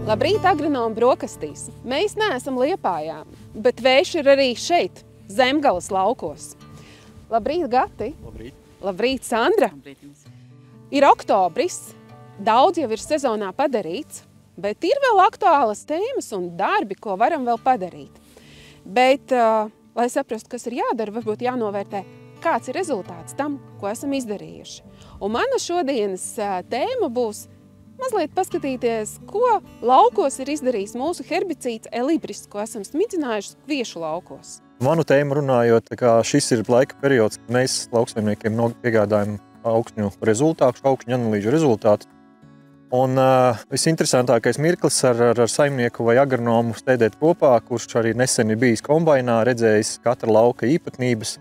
Labrīt, agronomi brokastīs! Mēs neesam Liepājā, bet vējš ir arī šeit, Zemgales laukos. Labrīt, Gati! Labrīt! Labrīt, Sandra! Labrīt jums! Ir oktobris, daudz jau ir sezonā padarīts, bet ir vēl aktuālas tēmas un darbi, ko varam vēl padarīt. Bet, lai saprastu, kas ir jādara, varbūt jānovērtē, kāds ir rezultāts tam, ko esam izdarījuši. Un mana šodienas tēma būs mazliet paskatīties, ko laukos ir izdarījis mūsu herbicīds Elibris, ko esam smidzinājuši kviešu laukos. Manu tēmu runājot, šis ir laika periods, kad mēs lauksaimniekiem piegādājam augšņu rezultātu, augšņu analīžu rezultātu. Un visinteresantākais mirklis ar saimnieku vai agronomu sēdēt kopā, kurš arī nesen ir bijis kombainā, redzējis katra lauka īpatnības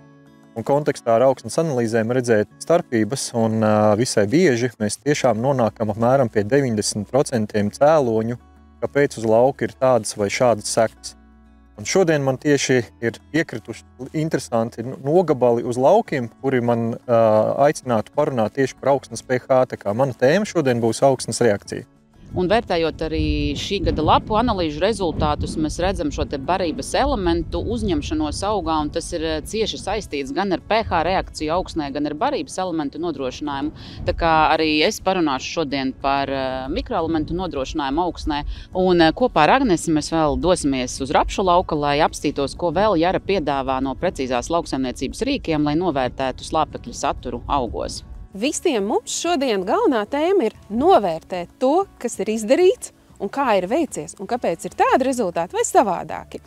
un kontekstā ar augsnes analīzēm redzēt starpības. Un visai bieži mēs tiešām nonākam apmēram pie 90% cēloņu, kāpēc uz lauka ir tādas vai šādas sekas. Un šodien man tieši ir iekrituši interesanti nogabali uz laukiem, kuri man aicinātu parunāt tieši par augsnes pH. Tā kā mana tēma šodien būs augsnes reakcija. Un vērtējot arī šī gada lapu analīžu rezultātus, mēs redzam šo te barības elementu uzņemšanos augā, un tas ir cieši saistīts gan ar pH reakciju augsnē, gan ar barības elementu nodrošinājumu. Tā kā arī es parunāšu šodien par mikroelementu nodrošinājumu augsnē, un kopā ar Agnesi mēs vēl dosimies uz Rapšu lauka, lai apstītos, ko vēl Jara piedāvā no precīzās lauksaimniecības rīkiem, lai novērtētu slāpekļu saturu augos. Visiem mums šodien galvenā tēma ir novērtēt to, kas ir izdarīts un kā ir veicies un kāpēc ir tādi rezultāti vai savādāki.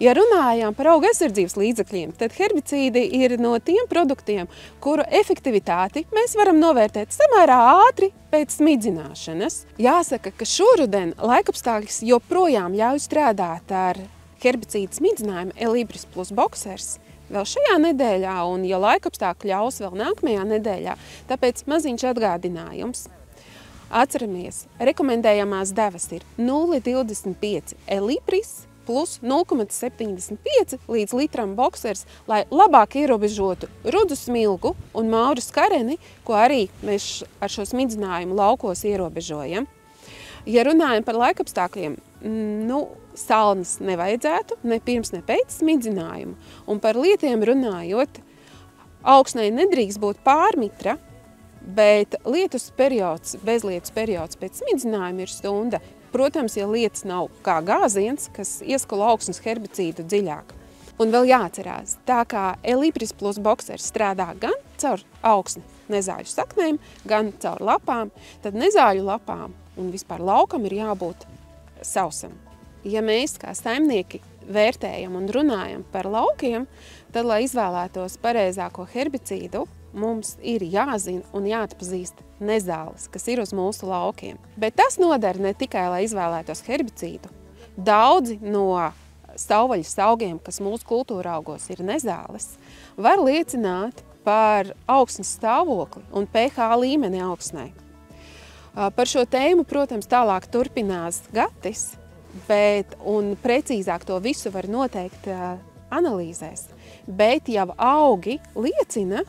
Ja runājām par auga aizsardzības līdzekļiem, tad herbicīdi ir no tiem produktiem, kuru efektivitāti mēs varam novērtēt samērā ātri pēc smidzināšanas. Jāsaka, ka šoruden laikapstākļus joprojām ļauj strādāt ar herbicīdu smidzinājumu Elibris plus Boxers vēl šajā nedēļā, un, ja laikapstākļi ļaus, vēl nākamajā nedēļā. Tāpēc maziņš atgādinājums. Atceramies, rekomendējamās devas ir 0,25 Elibris plus 0,75 līdz litram Boxers, lai labāk ierobežotu rudu smilgu un mauru skareni, ko arī mēs ar šo smidzinājumu laukos ierobežojam. Ja runājam par laikapstākļiem, salnas nevajadzētu ne pirms, ne pēc smidzinājumu. Un par lietiem runājot, augsnei nedrīkst būt pārmitra, bet lietus periods, bezlietus periods pēc smidzinājuma ir stunda. Protams, ja lietas nav kā gāziens, kas ieskalo augsnes herbicīdu dziļāk. Un vēl jāatcerās, tā kā Elibris plus Boxers strādā gan caur augsni nezāļu saknēm, gan caur lapām, tad nezāļu lapām un vispār laukam ir jābūt sausam. Ja mēs kā saimnieki vērtējam un runājam par laukiem, tad, lai izvēlētos pareizāko herbicīdu, mums ir jāzina un jāatpazīst nezāles, kas ir uz mūsu laukiem. Bet tas nodara ne tikai, lai izvēlētos herbicīdu. Daudzi no savvaļas augiem, kas mūsu kultūra augos ir nezāles, var liecināt par augsnes stāvokli un pH līmeni augsnē. Par šo tēmu, protams, tālāk turpinās Gatis, un precīzāk to visu var noteikt analīzēs. Bet jau augi liecina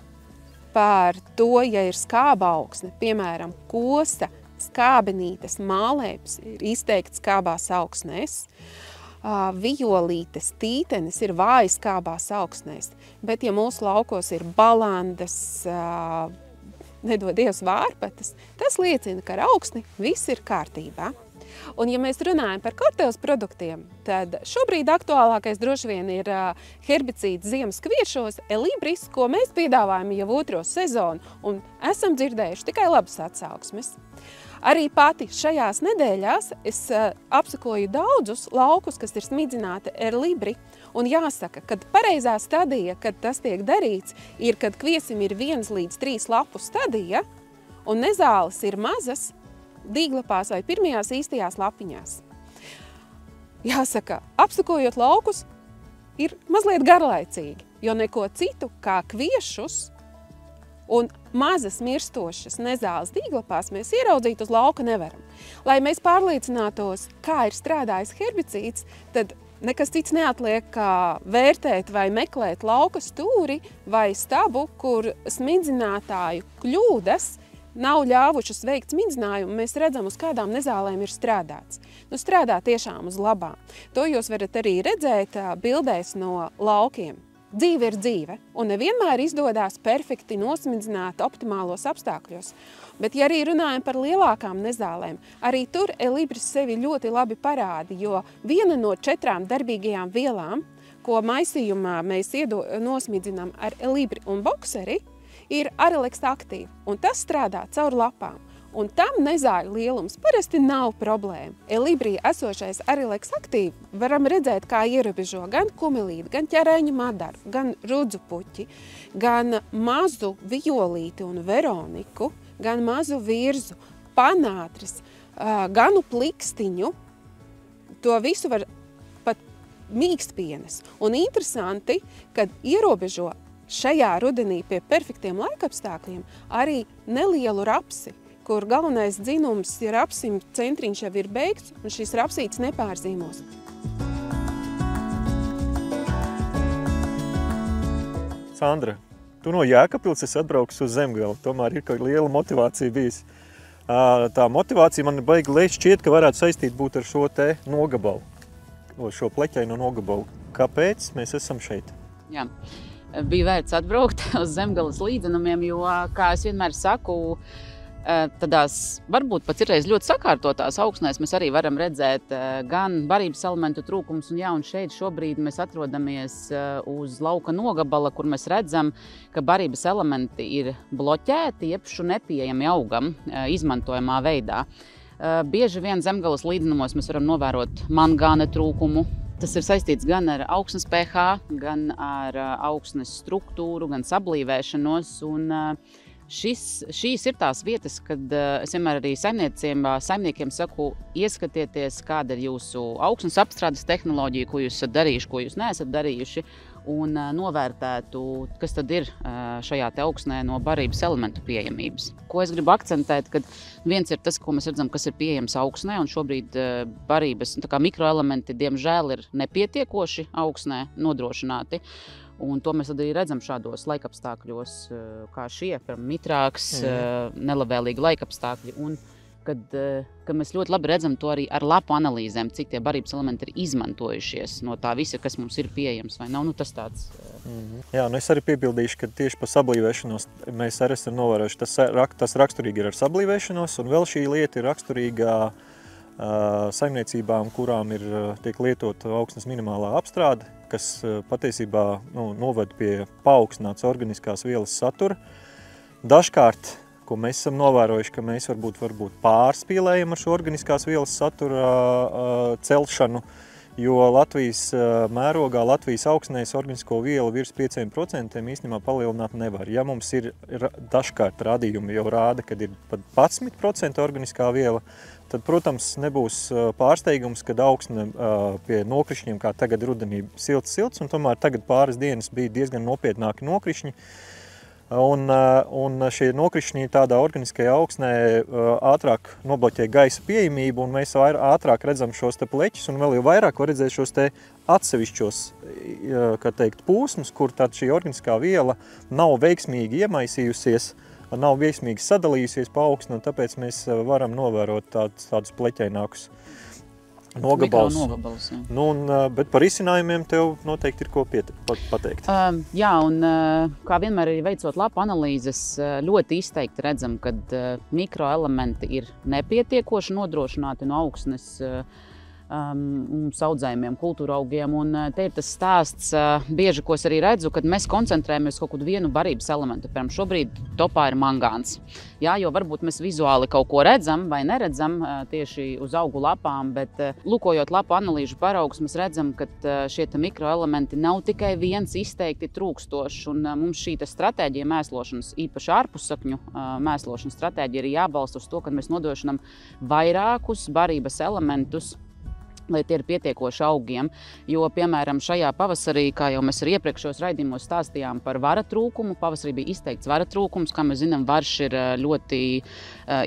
par to, ja ir skāba augsne, piemēram, kosa, skābenītes, mālēpes ir izteikti skābās augsnēs, violītes, tītenes ir vāji skābās augsnēs. Bet ja mūsu laukos ir balandas, nedod Dievs vārpatas, tas liecina, ka ar augsni viss ir kārtībā. Un ja mēs runājam par kortēles produktiem, tad šobrīd aktuālākais droši vien ir herbicīds ziemas kviešos Elibris, ko mēs piedāvājam jau otro sezonu un esam dzirdējuši tikai labas atsauksmes. Arī pati šajās nedēļās es apsakoju daudzus laukus, kas ir smidzināti Elibri, un jāsaka, ka pareizā stadija, kad tas tiek darīts, ir, kad kviesim ir 1 līdz 3 lapu stadija, un nezāles ir mazas, dīglapās vai pirmajās īstajās lapiņās. Jāsaka, apsakojot laukus ir mazliet garlaicīgi, jo neko citu kā kviešus un mazas mirstošas nezāles dīglapās mēs ieraudzīt uz lauka nevaram. Lai mēs pārliecinātos, kā ir strādājis herbicīds, tad nekas cits neatliek kā vērtēt vai meklēt lauka stūri vai stabu, kur smidzinātāju kļūdas nav ļāvušas veikt smidzinājumu, mēs redzam, uz kādām nezālēm ir strādāts. Strādā tiešām uz labām. To jūs varat arī redzēt bildēs no laukiem. Dzīve ir dzīve, un nevienmēr izdodās perfekti nosmidzināt optimālos apstākļos. Bet, ja arī runājam par lielākām nezālēm, arī tur Elibris sevi ļoti labi parāda, jo viena no 4 darbīgajām vielām, ko maisījumā mēs nosmidzinām ar Elibri un bokseri, ir Areleks aktīva, un tas strādā caur lapām. Un tam nezāļu lielums parasti nav problēma. Elibrī esošais Areleks aktīvi varam redzēt, kā ierobežo gan kumelīti, gan ķerēņu madaru, gan rudzu puķi, gan mazu violīti un veroniku, gan mazu virzu, panātris, ganu plikstiņu. To visu var pat mīkstpienes. Un interesanti, kad ierobežo šajā rudenī pie perfektiem laikapstākļiem arī nelielu rapsi, kur galvenais dzinums ir rapsim centriņš jau ir beigts, un šis rapsītis nepārzīmos. Sandra, tu no Jēkabpils esi atbraucis uz Zemgali, tomēr ir kaut liela motivācija bijis. Tā motivācija man baigi šķiet, ka varētu saistīt būt ar šo te nogabalu, šo pleķaino nogabalu. Kāpēc mēs esam šeit? Jā. Bija vērts atbraukt uz Zemgales līdzenumiem, jo, kā es vienmēr saku, tādās varbūt pat citreiz ļoti sakārtotās augsnēs mēs arī varam redzēt gan barības elementu trūkums, un šeit šobrīd mēs atrodamies uz lauka nogabala, kur mēs redzam, ka barības elementi ir bloķēti, jeb nepieejami augam izmantojamā veidā. Bieži vien Zemgales līdzenumos mēs varam novērot mangāna trūkumu. Tas ir saistīts gan ar augsnes pH, gan ar augsnes struktūru, gan sablīvēšanos. Un šīs ir tās vietas, kad es vienmēr arī saimniekiem saku, ieskatieties, kāda ir jūsu augsnes apstrādes tehnoloģija, ko jūs esat darījuši, ko jūs neesat darījuši, un novērtētu, kas tad ir šajā te augsnē no barības elementu pieejamības. Ko es gribu akcentēt, kad viens ir tas, ko mēs redzam, kas ir pieejams augsnē, un šobrīd barības mikroelementi, diemžēl, ir nepietiekoši augsnē nodrošināti. Un to mēs arī redzam šādos laikapstākļos, kā šie, mitrāks, nelabvēlīgi laikapstākļi. Un kad mēs ļoti labi redzam to arī ar lapu analīzēm, cik tie barības elementi ir izmantojušies no tā visa, kas mums ir pieejams, vai nav, tas tāds. Jā, es arī piebildīšu, ka tieši par sablīvēšanos mēs arī esam novērojuši. Tas raksturīgi ir ar sablīvēšanos, un vēl šī lieta ir raksturīgā saimniecībām, kurām tiek lietota augsnes minimālā apstrāde, kas patiesībā noved pie paaugstināts organiskās vielas satura. Dažkārt, ko mēs esam novērojuši, ka mēs varbūt pārspīlējam ar šo organiskās vielas satura celšanu, jo Latvijas mērogā, Latvijas augsnēs organisko vielu virs 5% īstenībā palielināt nevar. Ja mums ir dažkārt rādījumi jau rāda, kad ir pat 11% organiskā viela, tad, protams, nebūs pārsteigums, kad augsne pie nokrišņiem, kā tagad rudenī, silts, un tomēr tagad pāris dienas bija diezgan nopietnāki nokrišņi. Un šie nokrišņi tādā organiskajā augsnē ātrāk nobloķē gaisa pieejamību, un mēs ātrāk redzam šos te pleķus, un vēl jau vairāk var redzēt šos te atsevišķos, kā teikt, pūsmus, kur tad šī organiskā viela nav veiksmīgi iemaisījusies, nav veiksmīgi sadalījusies pa augstni, un tāpēc mēs varam novērot tādus pleķainākus nogabalus. Bet par izcinājumiem tev noteikti ir ko pateikt. Jā, un kā vienmēr arī veicot lapu analīzes, ļoti izteikti redzam, kad mikroelementi ir nepietiekoši nodrošināti no augsnes audzējumiem, kultūra augiem. Un te ir tas stāsts, bieži, ko es arī redzu, kad mēs koncentrējamies kaut kādu vienu barības elementu. Piemēram, šobrīd topā ir mangāns. Jā, jo varbūt mēs vizuāli kaut ko redzam vai neredzam tieši uz augu lapām, bet lūkojot lapu analīžu paraugus, mēs redzam, ka šie mikroelementi nav tikai viens izteikti trūkstošs. Un mums šī stratēģija mēslošanas, īpaši ārpussakņu mēslošanas stratēģija ir jābalsta uz to, ka mēs nodrošinām vairākus barības elementus lai tie ir pietiekoši augiem, jo, piemēram, šajā pavasarī, kā jau mēs arī iepriekšējos raidījumos stāstījām par vara trūkumu, pavasarī bija izteikts vara trūkums, kā mēs zinām, varš ir ļoti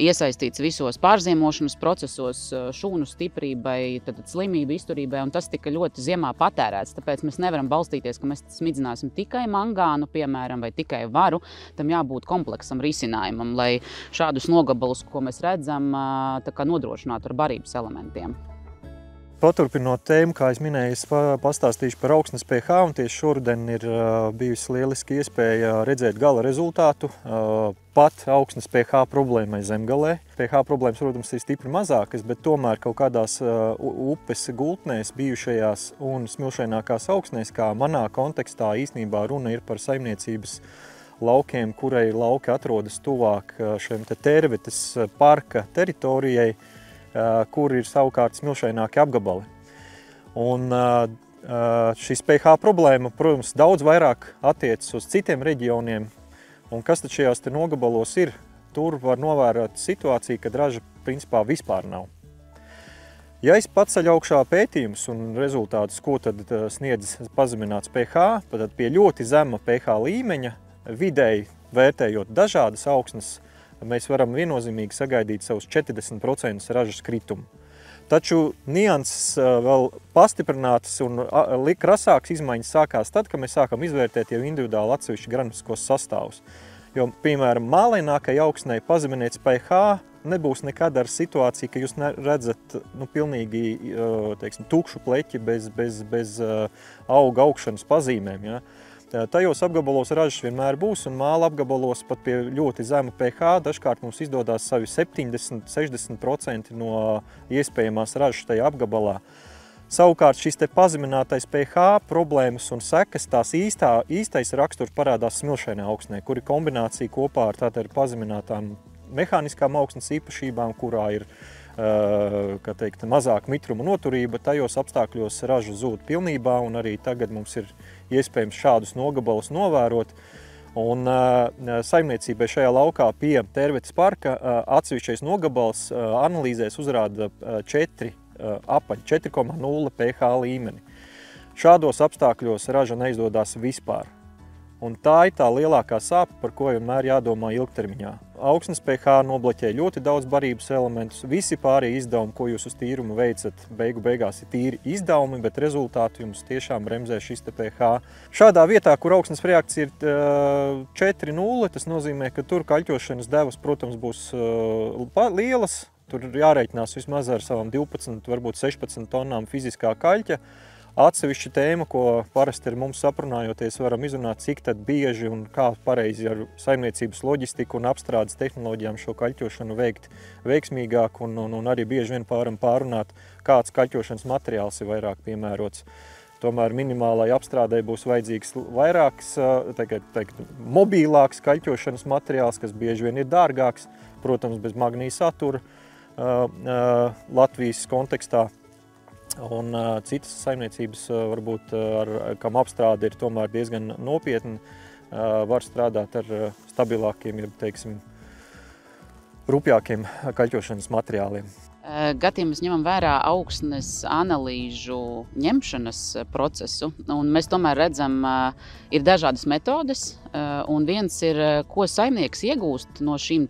iesaistīts visos pārziemošanas procesos, šūnu stiprībai, tad slimību izturībai, un tas tika ļoti ziemā patērēts, tāpēc mēs nevaram balstīties, ka mēs smidzināsim tikai mangānu, piemēram, vai tikai varu, tam jābūt kompleksam risinājumam, lai šādus nogabalus, ko mēs redzam, tā kā nodrošinātu ar barības elementiem. Paturpinot tēmu, kā es minēju, es pastāstīšu par augsnes pH, un tieši šoruden ir bijusi lieliski iespēja redzēt gala rezultātu pat augsnes pH problēmai zemgalē. pH problēmas, protams, ir stipri mazākas, bet tomēr kaut kādās upes gultnēs bijušajās un smilšainākās augsnēs, kā manā kontekstā īstenībā runa ir par saimniecības laukiem, kurai lauki atrodas tuvāk šiem te Tērvetes parka teritorijai, kur ir savukārt smilšaināki apgabali. Un šis pH problēma, protams, daudz vairāk attiecas uz citiem reģioniem. Un kas tad šajās te nogabalos ir? Tur var novērot situāciju, kad raža principā vispār nav. Ja es paceļu augšā pētījumus un rezultātus, ko tad sniedz pazemināts pH, tad pie ļoti zema pH līmeņa, vidēji vērtējot dažādas augsnes, mēs varam viennozīmīgi sagaidīt savus 40% ražas kritumu. Taču nianses vēl pastiprinātas un krasākas izmaiņas sākās tad, kad mēs sākam izvērtēt jau individuāli atsevišķi gramiskos sastāvus. Jo, piemēram, mālainākai augsnei pazemināts pH nebūs nekad ar situāciju, ka jūs redzat pilnīgi teiksim, tukšu pleķi bez auga augšanas pazīmēm. Ja? Tajos apgabalos ražas vienmēr būs, un māla apgabalos pat pie ļoti zema pH dažkārt mums izdodās savi 70–60% no iespējamās ražas tajā apgabalā. Savukārt šis te pazeminātais pH problēmas un sekas, tās īstais raksturs parādās smilšainā augsnē, kur ir kombinācija kopā ar tātad pazeminātām mehāniskām augsnes īpašībām, kurā ir kā teikt, mazāk mitruma noturība, tajos apstākļos raža zūd pilnībā, un arī tagad mums ir iespējams šādus nogabalus novērot. Un saimniecībai šajā laukā pie Tērvetes parka atsevišķais nogabals analīzēs uzrāda 4,0 pH līmeni. Šādos apstākļos raža neizdodās vispār. Un tā ir tā lielākā sāpe, par ko vienmēr jādomā ilgtermiņā. Augsnes pH nobloķē ļoti daudz barības elementus. Visi pārējie izdevumi, ko jūs uz tīrumu veicat, beigās ir tīri izdevumi, bet rezultātu jums tiešām bremzē šis te pH. Šādā vietā, kur augsnes reakcija ir 4,0, tas nozīmē, ka tur kaļķošanas devas, protams, būs lielas. Tur jārēķinās vismaz ar savām 12, varbūt 16 tonnām fiziskā kaļķa. Atsevišķa tēma, ko parasti ar mums aprunājoties varam izrunāt, cik tad bieži un kā pareizi ar saimniecības loģistiku un apstrādes tehnoloģijām šo kaļķošanu veikt veiksmīgāk un arī bieži vien varam pārunāt, kāds kaļķošanas materiāls ir vairāk piemērots. Tomēr minimālai apstrādē būs vajadzīgs vairāks, mobilāks kaļķošanas materiāls, kas bieži vien ir dārgāks, protams, bez magnija satura Latvijas kontekstā. Un citas saimniecības, varbūt, kam apstrāde ir tomēr diezgan nopietna, var strādāt ar stabilākiem, teiksim, rupjākiem kaļķošanas materiāliem. Gatī mēs ņemam vērā augsnes analīžu ņemšanas procesu, un mēs tomēr redzam, ir dažādas metodes, un viens ir, ko saimnieks iegūst no šīm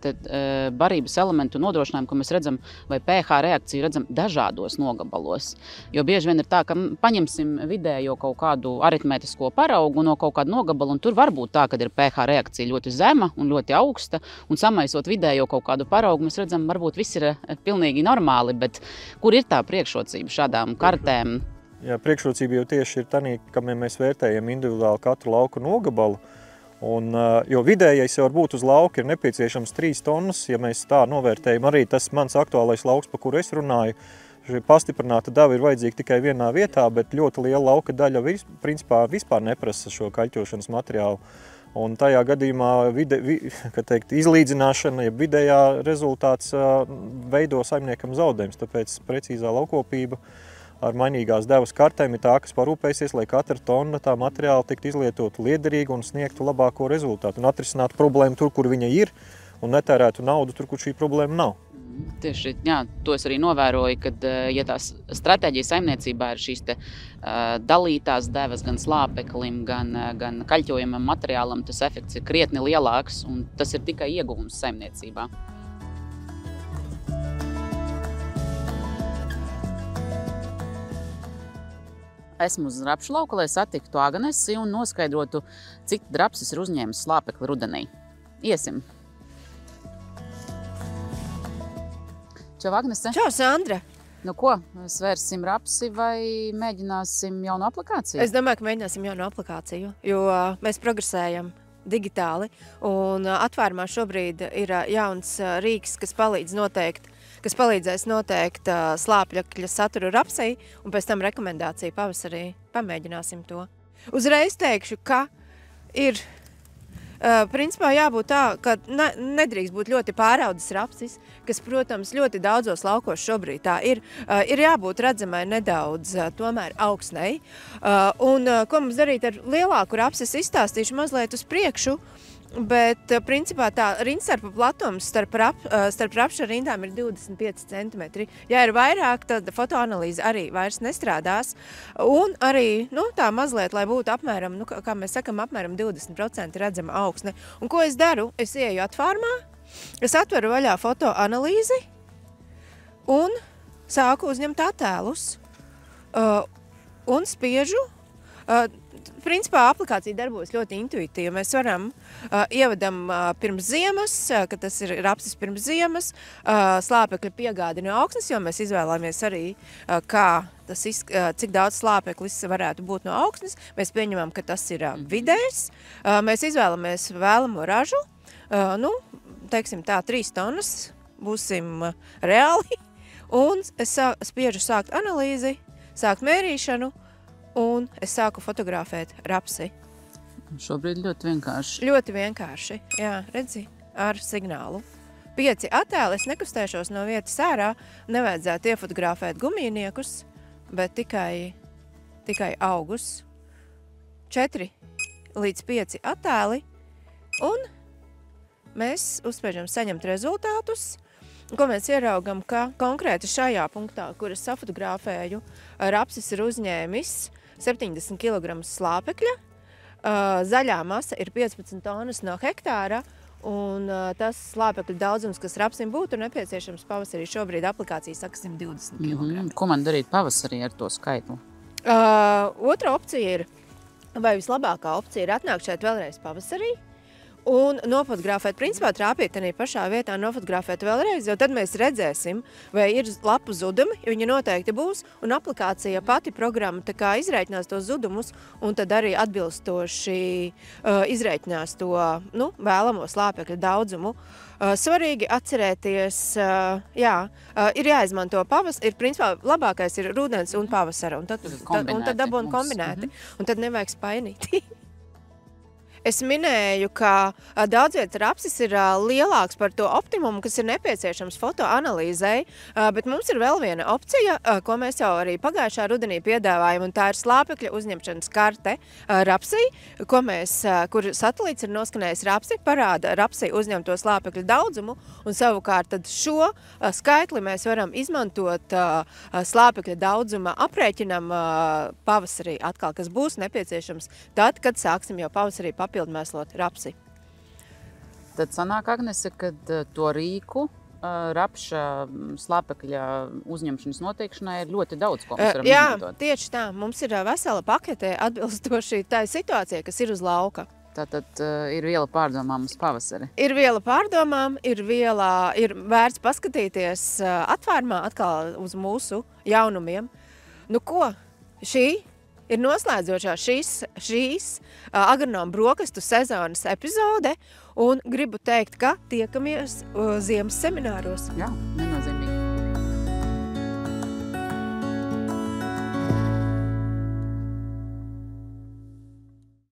barības elementu nodrošinājumu, ko mēs redzam, vai pH reakciju redzam dažādos nogabalos. Jo bieži vien ir tā, ka paņemsim vidējo kaut kādu aritmētisko paraugu no kaut kādu nogabalu, un tur var būt tā, ka ir pH reakcija ļoti zema un ļoti augsta, un samaisot vidējo kaut kādu paraugu, mēs redzam, varbūt viss ir pilnīgi normāli, bet kur ir tā priekšrocība šādām kartēm? Jā, priekšrocība jau tieši ir tanī, ka mēs vērtējam individuāli katru lauku nogabalu. Jo vidējais jau varbūt uz lauka ir nepieciešams 3 tonnas, ja mēs tā novērtējam. Arī tas mans aktuālais lauks, pa kuru es runāju, pastiprināta deva ir vajadzīga tikai vienā vietā, bet ļoti liela lauka daļa principā vispār neprasa šo kaļķošanas materiālu. Un tajā gadījumā izlīdzināšana, ja vidējā rezultāts veido saimniekam zaudējums, tāpēc precīzā laukopība ar mainīgās devas kartēm ir tā, kas parūpēsies, lai katra tonna tā materiāla tiktu izlietota liederīgi un sniegtu labāko rezultātu un atrisinātu problēmu tur, kur viņa ir, un netērētu naudu tur, kur šī problēma nav. Tieši, jā, to es arī novēroju, kad, ja tās stratēģija saimniecībā ir šīs te dalītās devas gan slāpeklim, gan kaļķojamam materiālam, tas efekts ir krietni lielāks, un tas ir tikai ieguvums saimniecībā. Esmu uz rapšu lauka, lai satiktu Agnesi un noskaidrotu, cik rapsis ir uzņēmis slāpekli rudenī. Iesim! Čau, Agnese! Čau, Sandra! Nu ko, svērsim rapsi vai mēģināsim jaunu aplikāciju? Es domāju, ka mēģināsim jaunu aplikāciju, jo mēs progresējam digitāli. Un atvērumā šobrīd ir jauns rīks, kas palīdzēs noteikt slāpekļa saturu rapsī, un pēc tam rekomendāciju pavasarī pamēģināsim to. Uzreiz teikšu, ka ir principā jābūt tā, ka nedrīkst būt ļoti pāraudzis rapsis, kas, protams, ļoti daudzos laukos šobrīd tā ir. Ir jābūt redzamai nedaudz tomēr augsnei. Un ko mums darīt ar lielāku rapsi, es izstāstīšu mazliet uz priekšu, bet principā tā rindstarpa platums starp rapša rindām ir 25 cm. Ja ir vairāk, tad fotoanalīze arī vairs nestrādās. Un arī, tā mazliet, lai būtu apmēram, kā mēs sakam, apmēram 20% redzama augsne. Un ko es daru? Es ieju atvārmā, es atveru vaļā fotoanalīzi un sāku uzņemt attēlus un spiežu. Principā aplikācija darbojas ļoti intuitīvi. Mēs varam ievedam pirms ziemas, ka tas ir rapsis pirms ziemas, slāpekļa piegādi no augsnes, jo mēs izvēlamies arī, cik daudz slāpeklis varētu būt no augsnes. Mēs pieņemam, ka tas ir vidējs. Mēs izvēlamies vēlamo ražu, teiksim tā, 3 tonnas, būsim reāli. Un es spiežu sākt analīzi, sākt mērīšanu, un es sāku fotografēt rapsi. Šobrīd ļoti vienkārši. Ļoti vienkārši, jā, redzi, ar signālu. 5 attēli, es nekustēšos no vietas ārā, nevajadzētu iefotografēt gumijniekus, bet tikai augus. 4 līdz 5 attēli, un mēs uzspiežam saņemt rezultātus. Ko mēs ieraugam, ka konkrēti šajā punktā, kur es safotografēju, rapsis ir uzņēmis 70 kg slāpekļa, zaļā masa ir 15 tonnas no hektāra, un tas slāpekļa daudzums, kas rapsim būtu nepieciešams pavasarī, šobrīd aplikācija saka 120 kg. Ko man darīt pavasarī ar to skaitli? Otra opcija ir, vai vislabākā opcija ir atnākt šeit vēlreiz pavasarī, un nofotografēt, principā trāpīt arī pašā vietā, nofotografēt vēlreiz, jo tad mēs redzēsim, vai ir lapu zudumi, jo viņi noteikti būs, un aplikācija pati programma tā kā izreikinās tos zudumus, un tad arī atbilstoši izreikinās to vēlamo slāpekļa daudzumu. Svarīgi atcerēties, ir jāizmanto pavasara, principā labākais ir rudens un pavasara, un tad dabūn kombinēti, un tad nevajag spainīt. Es minēju, ka daudzvietas rapsis ir lielāks par to optimumu, kas ir nepieciešams fotoanalīzei, bet mums ir vēl viena opcija, ko mēs jau arī pagājušā rudenī piedāvājam, un tā ir slāpekļa uzņemšanas karte rapsī, kur satelīts ir noskanējis rapsi, parāda rapsī uzņemto slāpekļa daudzumu, un savukārt tad šo skaitli mēs varam izmantot slāpekļa daudzuma aprēķinam pavasarī atkal, kas būs nepieciešams tad, kad sāksim jau pavasarī papildmēslot rapsi. Tad sanāk, Agnese, kad to rīku rapša slāpekļa uzņemšanas noteikšanai ir ļoti daudz, ko mēs varam izmantot. Jā, tieši tā. Mums ir vesela pakete atbilstoši tai situācijai, kas ir uz lauka. Tātad ir viela pārdomām uz pavasari. Ir viela pārdomām, ir vērts paskatīties atvērumā atkal uz mūsu jaunumiem. Nu ko, šī ir noslēdzošā šīs agronoma brokastu sezonas epizode, un gribu teikt, ka tiekamies ziemas semināros. Jā, nenozīmīgi.